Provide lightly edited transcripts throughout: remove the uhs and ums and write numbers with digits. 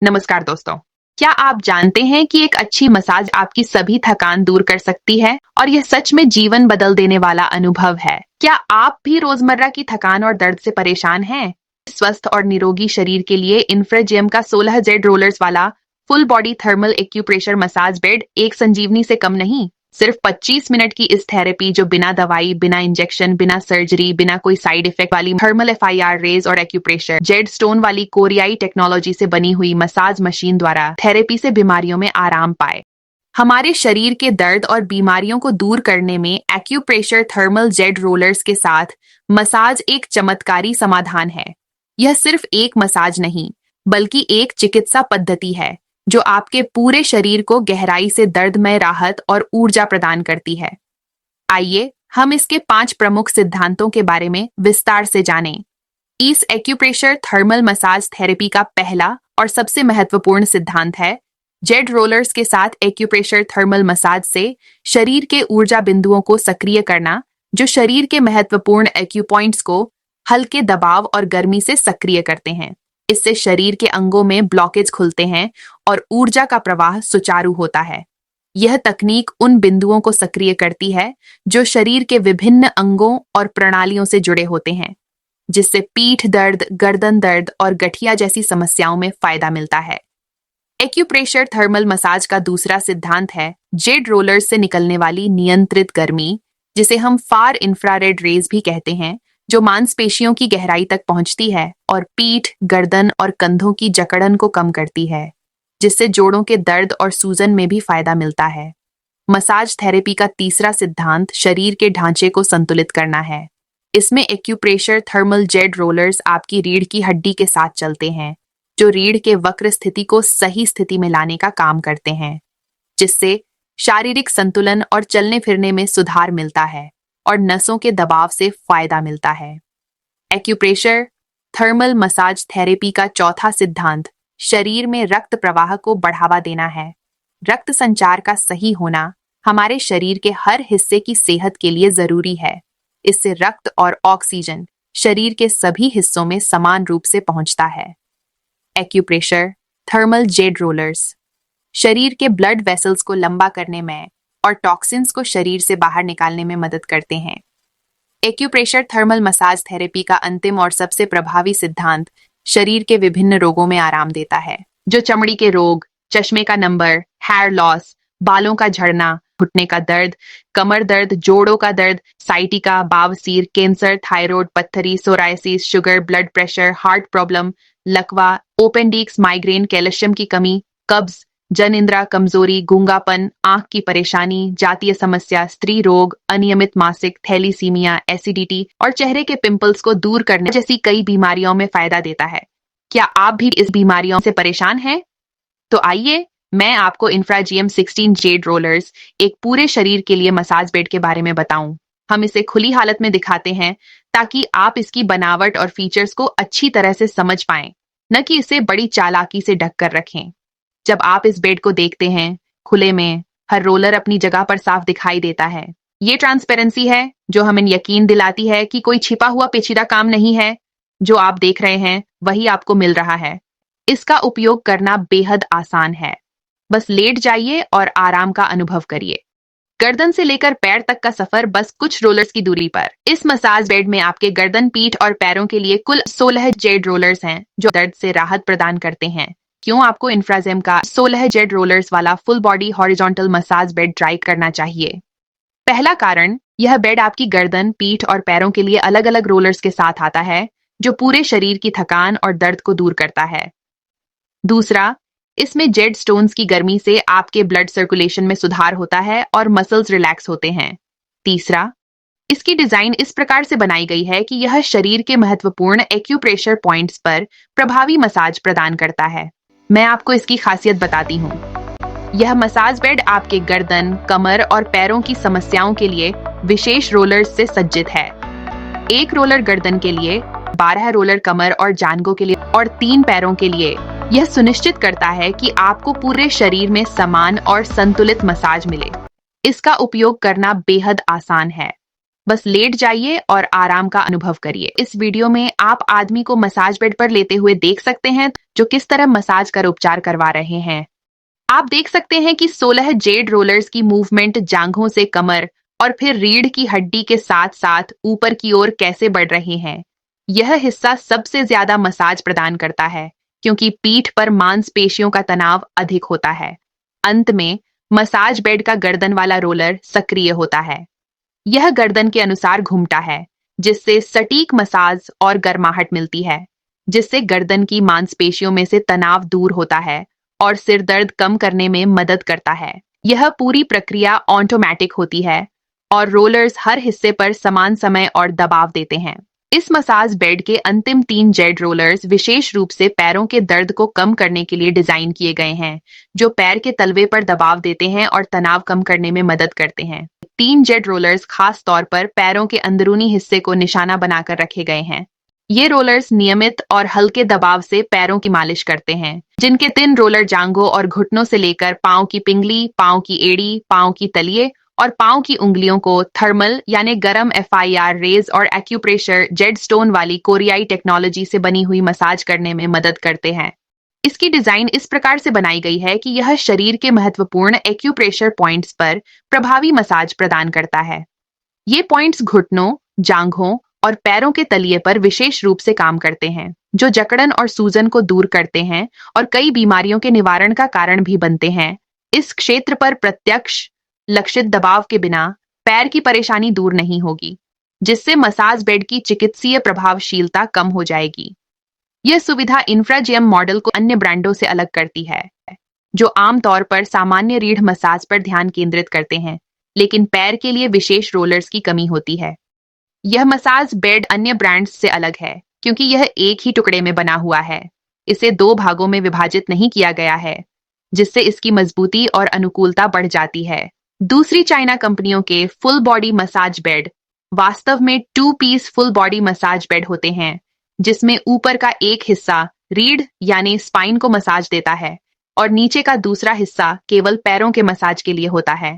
नमस्कार दोस्तों। क्या आप जानते हैं कि एक अच्छी मसाज आपकी सभी थकान दूर कर सकती है और यह सच में जीवन बदल देने वाला अनुभव है। क्या आप भी रोजमर्रा की थकान और दर्द से परेशान हैं? स्वस्थ और निरोगी शरीर के लिए इन्फ्राजिम का 16 जेड रोलर्स वाला full body thermal acupressure massage bed एक संजीवनी से कम नहीं। सिर्फ 25 मिनट की इस थेरेपी जो बिना दवाई, बिना इंजेक्शन, बिना सर्जरी, बिना कोई साइड इफेक्ट वाली थर्मल एफआईआर रेज और एक्यूप्रेशर जेड स्टोन वाली कोरियाई टेक्नोलॉजी से बनी हुई मसाज मशीन द्वारा थेरेपी से बीमारियों में आराम पाए। हमारे शरीर के दर्द और बीमारियों को दूर करने में एक्यूप्रेशर थर्मल जेड रोलर्स के साथ मसाज एक चमत्कारी समाधान है। यह सिर्फ एक मसाज नहीं, बल्कि एक चिकित्सा पद्धति है जो आपके पूरे शरीर को गहराई से दर्दमय राहत और ऊर्जा प्रदान करती है। आइए हम इसके 5 प्रमुख सिद्धांतों के बारे में विस्तार से जानें। इस एक्यूप्रेशर थर्मल मसाज थेरेपी का पहला और सबसे महत्वपूर्ण सिद्धांत है, जेड रोलर्स के साथ एक्यूप्रेशर थर्मल मसाज से शरीर के ऊर्जा बिंदुओं को सक्रिय करना, जो शरीर के महत्वपूर्ण एक्यूपॉइंट्स को हल्के दबाव और गर्मी से सक्रिय करते हैं। इससे शरीर के अंगों में ब्लॉकेज खुलते हैं और ऊर्जा का प्रवाह सुचारू होता है। यह तकनीक उन बिंदुओं को सक्रिय करती है जो शरीर के विभिन्न अंगों और प्रणालियों से जुड़े होते हैं, जिससे पीठ दर्द, गर्दन दर्द और गठिया जैसी समस्याओं में फायदा मिलता है। एक्यूप्रेशर थर्मल मसाज का दूसरा सिद्धांत है जेड रोलर्स से निकलने वाली नियंत्रित गर्मी, जिसे हम फार इंफ्रारेड रेज भी कहते हैं, जो मांसपेशियों की गहराई तक पहुंचती है और पीठ, गर्दन और कंधों की जकड़न को कम करती है, जिससे जोड़ों के दर्द और सूजन में भी फायदा मिलता है। मसाज थेरेपी का तीसरा सिद्धांत शरीर के ढांचे को संतुलित करना है। इसमें एक्यूप्रेशर थर्मल जेड रोलर्स आपकी रीढ़ की हड्डी के साथ चलते हैं, जो रीढ़ के वक्र स्थिति को सही स्थिति में लाने का काम करते हैं, जिससे शारीरिक संतुलन और चलने फिरने में सुधार मिलता है और नसों के दबाव से फायदा मिलता है। एक्यूप्रेशर थर्मल मसाज थेरेपी का चौथा सिद्धांत शरीर में रक्त प्रवाह को बढ़ावा देना है। रक्त संचार का सही होना हमारे शरीर के हर हिस्से की सेहत के लिए जरूरी है। इससे रक्त और ऑक्सीजन शरीर के सभी हिस्सों में समान रूप से पहुंचता है। एक्यूप्रेशर थर्मल जेड रोलर्स शरीर के ब्लड वेसल्स को लंबा करने में और टॉक्सिन्स को शरीर से बाहर निकालने में मदद करते हैं। एक्यूप्रेशर थर्मल मसाज थेरेपी का अंतिम और सबसे प्रभावी सिद्धांत शरीर के विभिन्न रोगों में आराम देता है, जो चमड़ी के रोग, चश्मे का नंबर, हेयर लॉस, बालों का झड़ना, घुटने का दर्द, कमर दर्द, जोड़ों का दर्द, साइटिका, बावसीर, कैंसर, थायराइड, पत्थरी, psoriasis, sugar, blood pressure, heart problem, लकवा, ओपेंडिक्स, माइग्रेन, कैल्शियम की कमी, कब्ज, जन इंद्रा कमजोरी, गूंगापन, आंख की परेशानी, जातीय समस्या, स्त्री रोग, अनियमित मासिक, थैलीसीमिया, एसिडिटी और चेहरे के पिंपल्स को दूर करने जैसी कई बीमारियों में फायदा देता है। क्या आप भी इस बीमारियों से परेशान हैं? तो आइए मैं आपको इन्फ्राजीएम 16 जेड रोलर्स, एक पूरे शरीर के लिए मसाज बेड के बारे में बताऊं। हम इसे खुली हालत में दिखाते हैं ताकि आप इसकी बनावट और फीचर्स को अच्छी तरह से समझ पाएं, न कि इसे बड़ी चालाकी से ढक कर रखें। जब आप इस बेड को देखते हैं खुले में, हर रोलर अपनी जगह पर साफ दिखाई देता है। ये ट्रांसपेरेंसी है जो हमें यकीन दिलाती है कि कोई छिपा हुआ पेचीदा काम नहीं है। जो आप देख रहे हैं वही आपको मिल रहा है। इसका उपयोग करना बेहद आसान है। बस लेट जाइए और आराम का अनुभव करिए। गर्दन से लेकर पैर तक का सफर बस कुछ रोलर्स की दूरी पर। इस मसाज बेड में आपके गर्दन, पीठ और पैरों के लिए कुल 16 जेड रोलर्स हैं, जो दर्द से राहत प्रदान करते हैं। क्यों आपको इन्फ्राजिम का 16 जेड रोलर्स वाला full body horizontal massage bed try करना चाहिए? पहला कारण, यह बेड आपकी गर्दन, पीठ और पैरों के लिए अलग अलग रोलर्स के साथ आता है, जो पूरे शरीर की थकान और दर्द को दूर करता है। दूसरा, इसमें जेड स्टोन्स की गर्मी से आपके ब्लड सर्कुलेशन में सुधार होता है और मसल्स रिलैक्स होते हैं। तीसरा, इसकी डिजाइन इस प्रकार से बनाई गई है कि यह शरीर के महत्वपूर्ण एक्यूप्रेशर पॉइंट्स पर प्रभावी मसाज प्रदान करता है। मैं आपको इसकी खासियत बताती हूँ। यह मसाज बेड आपके गर्दन, कमर और पैरों की समस्याओं के लिए विशेष रोलर्स से सज्जित है। 1 रोलर गर्दन के लिए, 12 रोलर कमर और जांघों के लिए और 3 पैरों के लिए। यह सुनिश्चित करता है कि आपको पूरे शरीर में समान और संतुलित मसाज मिले। इसका उपयोग करना बेहद आसान है। बस लेट जाइए और आराम का अनुभव करिए। इस वीडियो में आप आदमी को मसाज बेड पर लेते हुए देख सकते हैं जो किस तरह मसाज कर उपचार करवा रहे हैं। आप देख सकते हैं कि 16 जेड रोलर्स की मूवमेंट जांघों से कमर और फिर रीढ़ की हड्डी के साथ साथ ऊपर की ओर कैसे बढ़ रहे हैं। यह हिस्सा सबसे ज्यादा मसाज प्रदान करता है क्योंकि पीठ पर मांसपेशियों का तनाव अधिक होता है। अंत में मसाज बेड का गर्दन वाला रोलर सक्रिय होता है। यह गर्दन के अनुसार घूमता है जिससे सटीक मसाज और गर्माहट मिलती है, जिससे गर्दन की मांसपेशियों में से तनाव दूर होता है और सिर दर्द कम करने में मदद करता है। यह पूरी प्रक्रिया ऑटोमेटिक होती है और रोलर्स हर हिस्से पर समान समय और दबाव देते हैं। इस मसाज बेड के अंतिम 3 जेड रोलर्स विशेष रूप से पैरों के दर्द को कम करने के लिए डिजाइन किए गए हैं, जो पैर के तलवे पर दबाव देते हैं और तनाव कम करने में मदद करते हैं। 3 जेड रोलर्स खास तौर पर पैरों के अंदरूनी हिस्से को निशाना बनाकर रखे गए हैं। ये रोलर्स नियमित और हल्के दबाव से पैरों की मालिश करते हैं, जिनके 3 रोलर जांघों और घुटनों से लेकर पांव की पिंगली, पांव की एड़ी, पांव की तलिए और पांव की उंगलियों को थर्मल यानी गर्म FIR रेज और एक्यूप्रेशर जेड स्टोन वाली कोरियाई टेक्नोलॉजी से बनी हुई मसाज करने में मदद करते हैं। इसकी डिजाइन इस प्रकार से बनाई गई है कि यह शरीर के महत्वपूर्ण एक्यूप्रेशर पॉइंट्स पर प्रभावी मसाज प्रदान करता है। ये पॉइंट्स घुटनों, जांघों और पैरों के तलिए पर विशेष रूप से काम करते हैं, जो जकड़न और सूजन को दूर करते हैं और कई बीमारियों के निवारण का कारण भी बनते हैं। इस क्षेत्र पर प्रत्यक्ष लक्षित दबाव के बिना पैर की परेशानी दूर नहीं होगी, जिससे मसाज बेड की चिकित्सीय प्रभावशीलता कम हो जाएगी। यह सुविधा इंफ्राजेम मॉडल को अन्य ब्रांडों से अलग करती है, जो आमतौर पर सामान्य रीढ़ मसाज पर ध्यान केंद्रित करते हैं, लेकिन पैर के लिए विशेष रोलर्स की कमी होती है। यह मसाज बेड अन्य ब्रांड्स से अलग है क्योंकि यह एक ही टुकड़े में बना हुआ है। इसे 2 भागों में विभाजित नहीं किया गया है, जिससे इसकी मजबूती और अनुकूलता बढ़ जाती है। दूसरी चाइना कंपनियों के फुल बॉडी मसाज बेड वास्तव में 2 piece full body massage bed होते हैं, जिसमें ऊपर का एक हिस्सा रीढ़ यानी स्पाइन को मसाज देता है और नीचे का दूसरा हिस्सा केवल पैरों के मसाज के लिए होता है।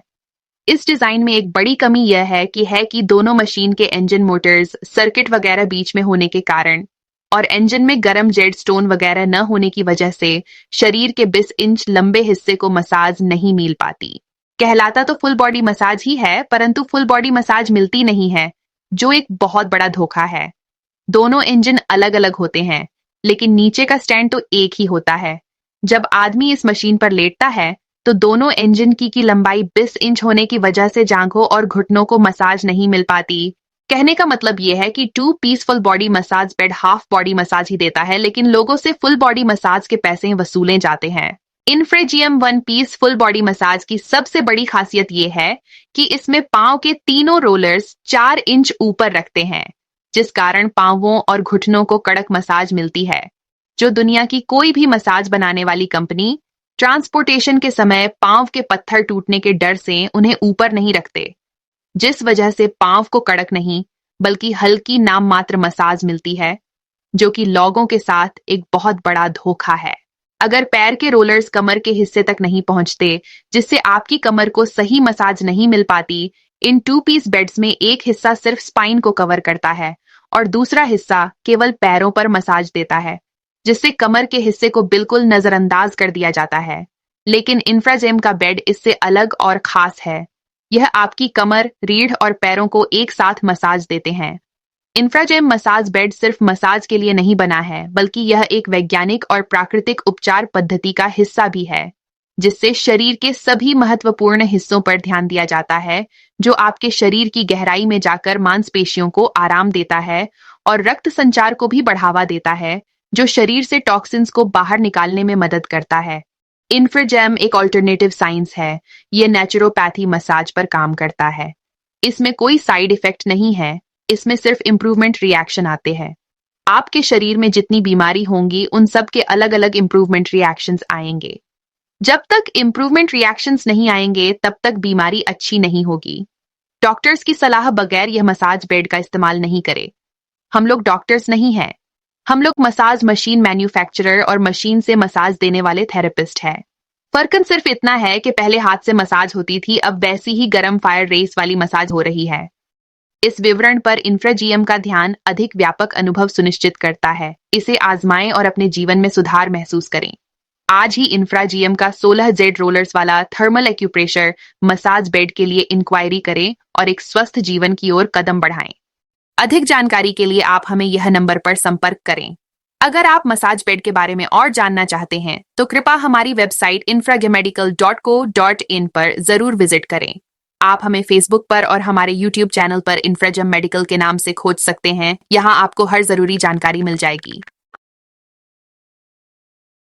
इस डिजाइन में एक बड़ी कमी यह है कि दोनों मशीन के इंजन मोटर्स, सर्किट वगैरह बीच में होने के कारण और इंजन में गर्म जेड स्टोन वगैरह न होने की वजह से शरीर के 20 इंच लंबे हिस्से को मसाज नहीं मिल पाती। कहलाता तो फुल बॉडी मसाज ही है, परंतु फुल बॉडी मसाज मिलती नहीं है, जो एक बहुत बड़ा धोखा है। दोनों इंजन अलग अलग होते हैं, लेकिन नीचे का स्टैंड तो एक ही होता है। जब आदमी इस मशीन पर लेटता है तो दोनों इंजन की लंबाई 20 इंच होने की वजह से जांघों और घुटनों को मसाज नहीं मिल पाती। कहने का मतलब यह है कि 2 piece full body massage bed half body massage ही देता है, लेकिन लोगों से फुल बॉडी मसाज के पैसे वसूले जाते हैं। इन्फ्रेजियम 1 पीस फुल बॉडी मसाज की सबसे बड़ी खासियत यह है कि इसमें पांव के तीनों रोलर्स 4 इंच ऊपर रखते हैं, जिस कारण पांवों और घुटनों को कड़क मसाज मिलती है, जो दुनिया की कोई भी मसाज बनाने वाली कंपनी ट्रांसपोर्टेशन के समय पांव के पत्थर टूटने के डर से उन्हें ऊपर नहीं रखते, जिस वजह से पांव को कड़क नहीं बल्कि हल्की नाम मात्र मसाज मिलती है, जो कि लोगों के साथ एक बहुत बड़ा धोखा है। अगर पैर के रोलर्स कमर के हिस्से तक नहीं पहुंचते, जिससे आपकी कमर को सही मसाज नहीं मिल पाती, इन 2 पीस बेड्स में एक हिस्सा सिर्फ स्पाइन को कवर करता है और दूसरा हिस्सा केवल पैरों पर मसाज देता है, जिससे कमर के हिस्से को बिल्कुल नजरअंदाज कर दिया जाता है। लेकिन इंफ्राजेम का बेड इससे अलग और खास है। यह आपकी कमर, रीढ़ और पैरों को एक साथ मसाज देते हैं। इंफ्राजेम मसाज बेड सिर्फ मसाज के लिए नहीं बना है, बल्कि यह एक वैज्ञानिक और प्राकृतिक उपचार पद्धति का हिस्सा भी है, जिससे शरीर के सभी महत्वपूर्ण हिस्सों पर ध्यान दिया जाता है, जो आपके शरीर की गहराई में जाकर मांसपेशियों को आराम देता है और रक्त संचार को भी बढ़ावा देता है, जो शरीर से टॉक्सिन्स को बाहर निकालने में मदद करता है। इंफ्राजेम एक ऑल्टरनेटिव साइंस है। यह नेचुरोपैथी मसाज पर काम करता है। इसमें कोई साइड इफेक्ट नहीं है, इसमें सिर्फ इम्प्रूवमेंट रिएक्शन आते हैं। आपके शरीर में जितनी बीमारी होंगी उन सब के अलग अलग इम्प्रूवमेंट रिएक्शंस आएंगे। जब तक इम्प्रूवमेंट रिएक्शंस नहीं आएंगे तब तक बीमारी अच्छी नहीं होगी। डॉक्टर्स की सलाह बगैर यह मसाज बेड का इस्तेमाल नहीं करें। हम लोग डॉक्टर्स नहीं हैं, हम लोग मसाज मशीन मैन्युफैक्चरर और मशीन से मसाज देने वाले थेरेपिस्ट हैं। फर्कन सिर्फ इतना है कि पहले हाथ से मसाज होती थी, अब वैसी ही गर्म फायर रेस वाली मसाज हो रही है। इस विवरण पर इंफ्राजीएम का ध्यान अधिक व्यापक अनुभव सुनिश्चित करता है। इसे आजमाएं और अपने जीवन में सुधार महसूस करें। आज ही इंफ्राजीएम का 16 जेड रोलर्स वाला थर्मल एक्यूप्रेशर मसाज बेड के लिए इंक्वायरी करें और एक स्वस्थ जीवन की ओर कदम बढ़ाएं। अधिक जानकारी के लिए आप हमें यह नंबर पर संपर्क करें। अगर आप मसाज बेड के बारे में और जानना चाहते हैं तो कृपया हमारी वेबसाइट infragemedical.co.in पर जरूर विजिट करें। आप हमें फेसबुक पर और हमारे यूट्यूब चैनल पर इंफ्राजेम मेडिकल के नाम से खोज सकते हैं। यहाँ आपको हर जरूरी जानकारी मिल जाएगी।